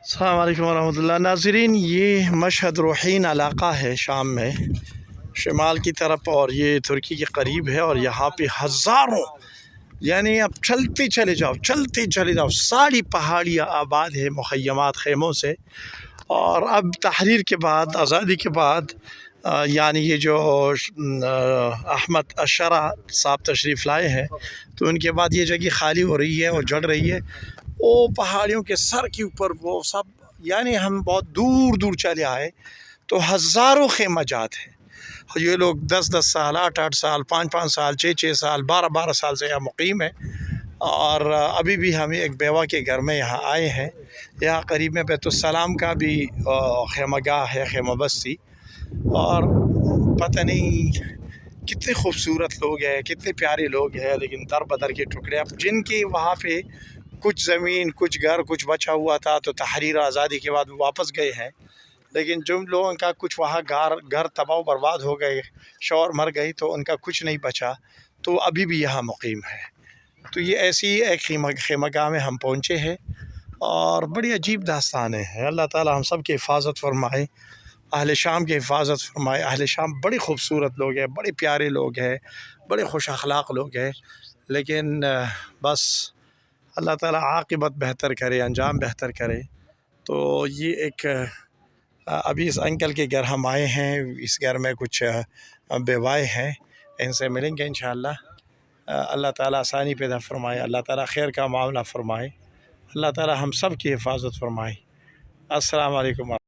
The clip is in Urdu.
السلام علیکم ورحمۃ اللہ ناظرین، یہ مشہد روحین علاقہ ہے شام میں شمال کی طرف، اور یہ ترکی کے قریب ہے، اور یہاں پہ ہزاروں، یعنی اب چلتے چلے جاؤ ساری پہاڑیاں آباد ہے مخیمات خیموں سے۔ اور اب تحریر کے بعد، آزادی کے بعد، یعنی یہ جو احمد اشرا صاحب تشریف لائے ہیں، تو ان کے بعد یہ جگہ خالی ہو رہی ہے اور جڑ رہی ہے۔ وہ پہاڑیوں کے سر کے اوپر وہ سب، یعنی ہم بہت دور دور چلے آئے تو ہزاروں خیمہ جات ہیں۔ یہ لوگ 10 سال، 8 سال، 5 سال، 6 سال، 12 سال سے یہاں مقیم ہیں۔ اور ابھی بھی ہم ایک بیوہ کے گھر میں یہاں آئے ہیں۔ یہاں قریب میں بیت السلام کا بھی خیمہ گاہ ہے، خیمہ بستی، اور پتہ نہیں کتنے خوبصورت لوگ ہیں، کتنے پیارے لوگ ہیں، لیکن در بدر کے ٹکڑے اب جن کی وہاں پہ کچھ زمین، کچھ گھر، کچھ بچا ہوا تھا تو تحریر آزادی کے بعد واپس گئے ہیں، لیکن جن لوگوں کا کچھ وہاں گھر تباہ و برباد ہو گئے، شوہر مر گئی تو ان کا کچھ نہیں بچا، تو ابھی بھی یہاں مقیم ہے۔ تو یہ ایسی ایک خیمہ گاہ میں ہم پہنچے ہیں، اور بڑی عجیب داستانیں ہیں۔ اللہ تعالی ہم سب کی حفاظت فرمائے، اہل شام کی حفاظت فرمائے۔ اہل شام بڑے خوبصورت لوگ ہیں، بڑے پیارے لوگ ہیں، بڑے خوش اخلاق لوگ ہیں، لیکن بس اللہ تعالیٰ عاقبت بہتر کرے، انجام بہتر کرے۔ تو یہ ایک ابھی اس انکل کے گھر ہم آئے ہیں، اس گھر میں کچھ بیوائے ہیں، ان سے ملیں گے انشاءاللہ۔ اللہ تعالیٰ آسانی پیدا فرمائے، اللہ تعالیٰ خیر کا معاملہ فرمائے، اللہ تعالیٰ ہم سب کی حفاظت فرمائے۔ السلام علیکم۔